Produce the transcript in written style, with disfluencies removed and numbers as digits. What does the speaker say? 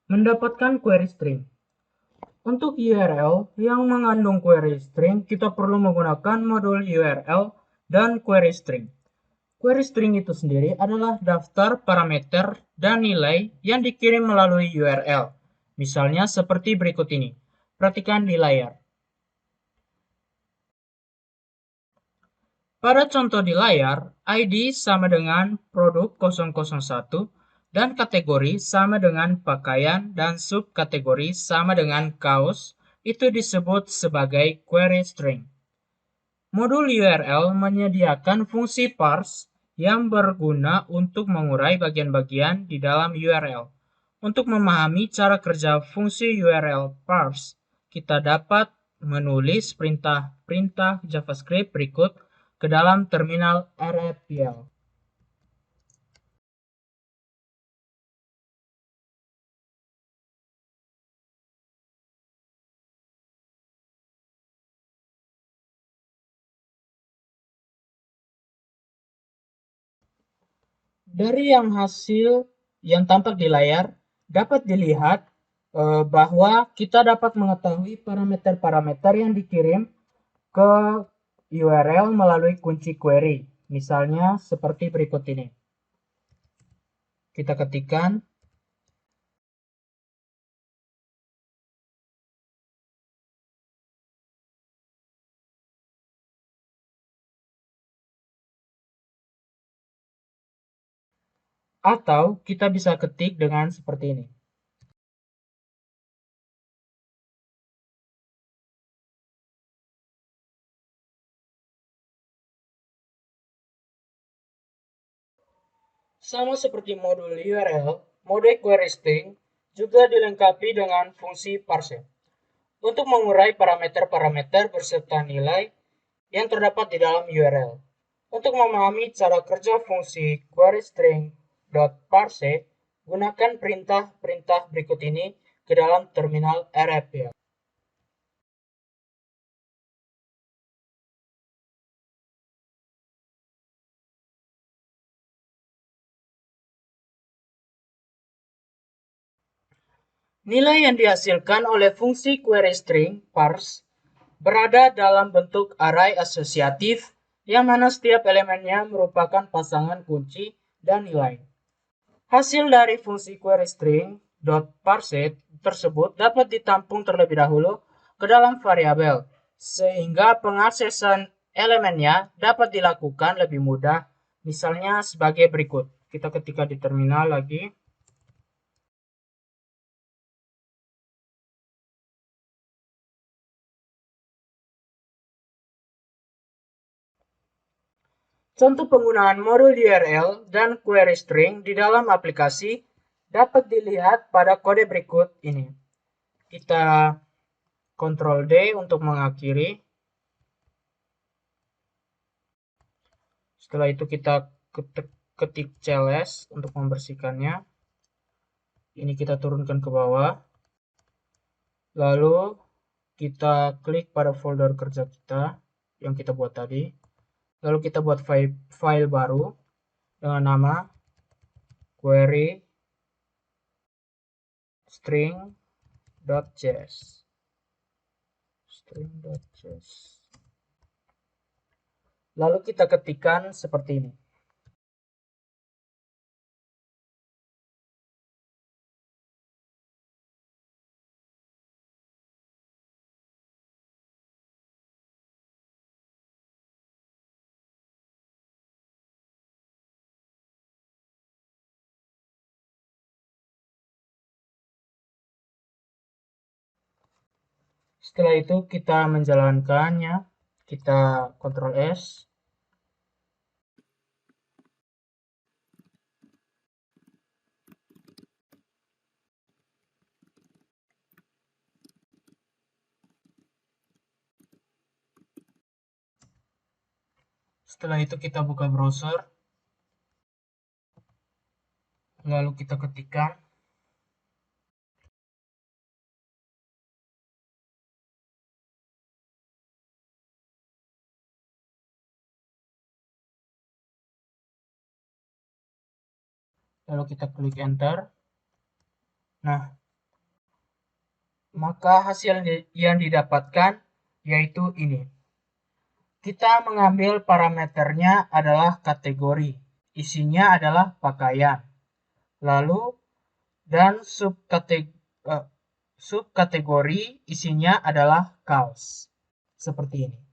Mendapatkan query string. Untuk URL yang mengandung query string, kita perlu menggunakan modul URL dan query string. Query string itu sendiri adalah daftar parameter dan nilai yang dikirim melalui URL. Misalnya seperti berikut ini. Perhatikan di layar. Pada contoh di layar, ID sama dengan produk 001 dan kategori sama dengan pakaian dan subkategori sama dengan kaos itu disebut sebagai query string. Modul URL menyediakan fungsi parse yang berguna untuk mengurai bagian-bagian di dalam URL. Untuk memahami cara kerja fungsi URL parse, kita dapat menulis perintah JavaScript berikut ke dalam terminal REPL. Dari hasil yang tampak di layar, dapat dilihat bahwa kita dapat mengetahui parameter-parameter yang dikirim ke URL melalui kunci query. Misalnya seperti berikut ini. Kita ketikkan atau kita bisa ketik dengan seperti ini. Sama seperti modul URL, mode query string juga dilengkapi dengan fungsi parse untuk mengurai parameter-parameter beserta nilai yang terdapat di dalam URL. Untuk memahami cara kerja fungsi query string.parse, gunakan perintah-perintah berikut ini ke dalam terminal REPL. Nilai yang dihasilkan oleh fungsi query string parse berada dalam bentuk array asosiatif yang mana setiap elemennya merupakan pasangan kunci dan nilai. Hasil dari fungsi query string.parse tersebut dapat ditampung terlebih dahulu ke dalam variabel sehingga pengaksesan elemennya dapat dilakukan lebih mudah, misalnya sebagai berikut. Kita ketikkan di terminal lagi. Contoh penggunaan modul URL dan query string di dalam aplikasi dapat dilihat pada kode berikut ini. Kita Ctrl D untuk mengakhiri. Setelah itu kita ketik cls untuk membersihkannya. Ini kita turunkan ke bawah. Lalu kita klik pada folder kerja kita yang kita buat tadi. Lalu kita buat file baru dengan nama query string.js. Lalu kita ketikkan seperti ini. Setelah itu kita menjalankannya. Kita Ctrl S. Setelah itu kita buka browser. Lalu kita ketikkan. Lalu kita klik enter. Nah, maka hasil yang didapatkan yaitu ini. Kita mengambil parameternya adalah kategori, isinya adalah pakaian. Lalu dan subkategori isinya adalah kaos. Seperti ini.